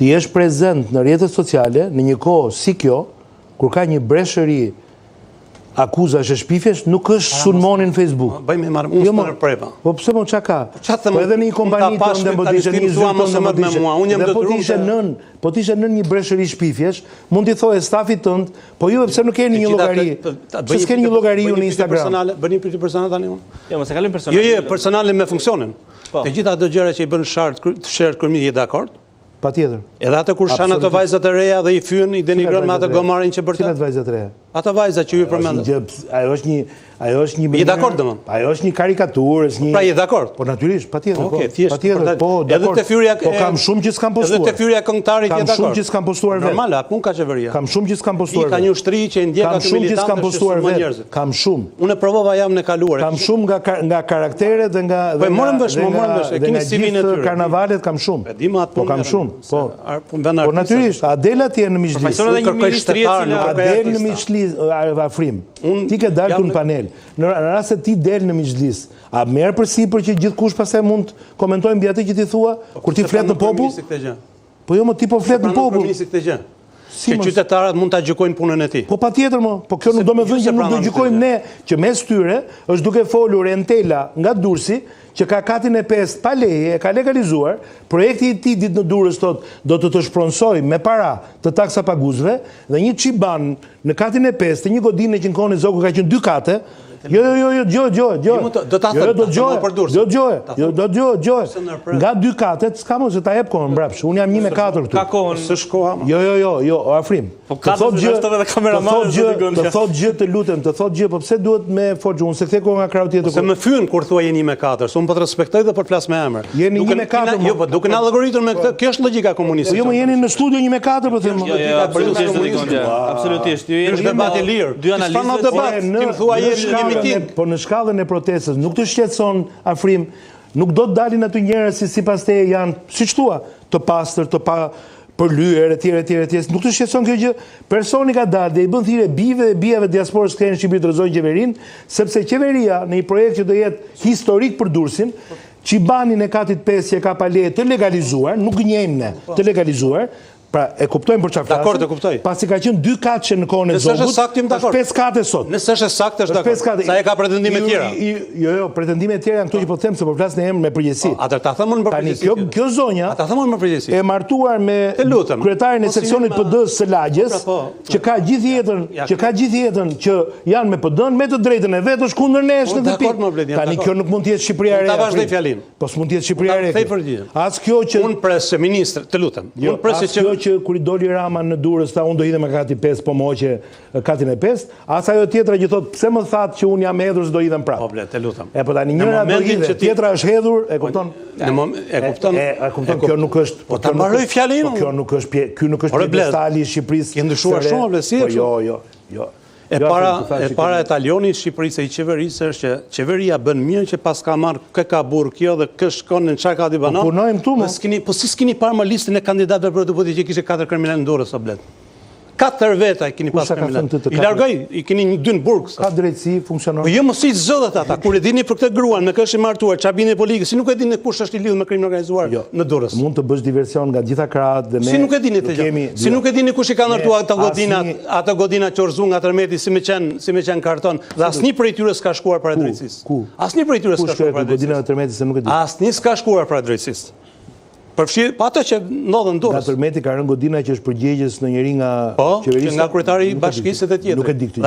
Ti jesh prezent në rrjetet sociale në një kohë si kjo, kur ka një breshëri akuzash e shpifjesh, nuk është sulmoni në Facebook. Bëjmë e marrë, unë së prepa. Po pse më qa ka? Po edhe në një kompani të ndë më t'ishe një zyrë po t'ishe nën një breshëri shpifjesh, mund t'i thoj e stafit tënd, po ju e pse nuk keni një llogari? Pse s'keni një llogari ju në Instagram? Bëni pyetje personale tani unë? Jo, mos e kalojmë personale. Jo, personale me funksionin. Të gjitha ato gjëra që i bën shert kërmi, je dakord? Patjetër. Edhe ato kur shan ato vajzat e reja dhe i fyen, i denigron me ato gomarin që bërtet. Cilat vajzat e reja? Ato vajzat që ju përmendën. Ajo është një je dakord domon? Ajo është një karikaturë, është një. Pra je dakord? Po natyrisht, patjetër. Okej, thjesht. Patjetër, po dakord. Edhe te fyrja po kam shumë që s'kam postuar. Edhe te fyrja kongëtarit je dakord. Kam shumë që s'kam postuar vetë. Normal, pun ka qeveria. Kam shumë që s'kam postuar. Ka një ushtri që ndjek ato militantë. Kam postuar vetë. Kam shumë. Unë provova javën e kaluar. Kam shumë nga karakteret dhe nga Po morëm vesh, e keni CV-n e tyre. Karnavalet kam shumë. E di më atë Po kam shumë. Po. Po natyrisht, Adela ti në miqlis. Adel në miqlis, Afrim. Ti ke dalë këtu në panel. Në rast se ti del në miqlis, a merr përsipër që gjithkush pastaj mund të komentojë mbi atë që ti thua kur ti flet në popull? Po jo, më ti po flet në popull. Që qytetarët mund ta gjykojnë punën e tij. Po patjetër më, po kjo nuk do të thonë që nuk do gjykojmë ne, që mes tyre është duke folur Entela nga Durrësi, që ka katin e 5 pa leje, e ka legalizuar, projekti i tij ditë në Durrës do të shpronsoj me para të taksa paguzve dhe një qiban në katin e 5 të një godine që në kohën e Zoku ka qenë 2 kate. Jo. Do ta dëgjoj. Nga 2 katet s'ka më se ta jep kohën mbrapsht. Unë jam 1/4 këtu. Ka kohën. S'është koha. Jo, Afrim. Të thot gjë të lutem, të thot gjë, po pse duhet me forxhu? Unë se kthe kohë nga krau tjetër. Se më fyen kur thua jeni 1/4, unë po të respektoj dhe po të flas me emër. Jeni 1/4. Jo, po duke na llogaritur me këtë, kjo është logjika komuniste. Jo, më jeni në studio 1/4 po them. Absolutisht. Ju jeni debat i lirë. Dy analizë. Ti thua jeni miting. Po në shkallën e protestës nuk të shqetëson Afrim, nuk do të dalin aty njerëz që sipas teje janë, siç thua, të pastër, të pa përlyer etj. Nuk të shqetëson kjo gjë. Personi ka dalë dhe i bën thirrje bijve dhe bijave të diasporës që në Shqipëri të rrezojnë qeverinë, sepse qeveria në një projekt që do jetë historik për Durrësin, qibanin e katit 5 që ka pa leje të legalizuar, nuk gënjejmë ne, të legalizuar. Pra, e kuptojmë për çfarë flasim. Dakor, e kuptoj. Pasi ka qenë 2 katëshe në kohën e Zogut. Nëse është saktë, dakor. 5 kate sot. Nëse është saktë, është dakor. Sa e ka pretendime tjera. Jo, pretendime tjera janë këto që po them se po flas në emër me përgjegjësi. Atëherë ta thëmon me përgjegjësi. Tani kjo zonja. Ta thëmon me përgjegjësi. E martuar me kryetarin e seksionit PD-s së Lagjes, që ka gjithë jetën që janë me PD-n, me të drejtën e vet, është kundër nesh në shtëpi. Tani kjo nuk mund të jetë Shqipëria e re. Ta vazhdoj fjalin. Po s'mund të jetë Shqipëria e re. As kjo që unë pres se ministri, të lutem. Unë pres që kur i doli Rama në Durrës tha unë do hidhem me kati 5 po moqe katin e 5, as ajo tjetra që thot pse më thatë që unë jam hedhur s'do hidhem prapë. Po ble, të lutem. Po tani njëra do hidhe, tjetra është hedhur, e kupton? E kupton, kjo nuk është. Po ta mbaroj fjalin. Kjo nuk është pjesëtali i Shqipërisë. Ke ndryshuar shumë ble, si? Jo. E para etalioni i Shqipërisë e i qeverisë është që qeveria bën mirë që pas ka marrë kë ka burr kjo dhe kë shkon në çka ka di banon. Po punojmë këtu më. Po si s'keni parë më listën e kandidatëve për deputet që kishte 4 kriminalë në Durrës o blet. 4 veta i keni pas kriminalë. I largoj, i keni 2 në burg. Ka drejtësi, funksionon. Po jo mos i zëdhet ata. Kur e dini për këtë gruan me kë është i martuar, çfarë bini politikë, si nuk e dini kush është i lidhur me krimin organizuar në Durrës. Mund të bësh diversion nga gjitha krahët dhe ne. Si nuk e dini këtë gjë. Si nuk e dini kush i ka ndërtuar ato godina që orzu nga Tërmeti si me qen karton. Dhe asnjë prej tyre s'ka shkuar para drejtësisë. Ku? Asnjë prej tyre s'ka shkuar para drejtësisë. Godina e Tërmetit se nuk e di. Asnjë s'ka shkuar para drejtësisë. Përfshirë, pa ato që ndodhen Durrës. Nga Tërmeti ka rënë godina që është përgjegjës në njëri nga qeverisë. Po, nga kryetari i bashkisë e tjetër. Nuk e di këtë.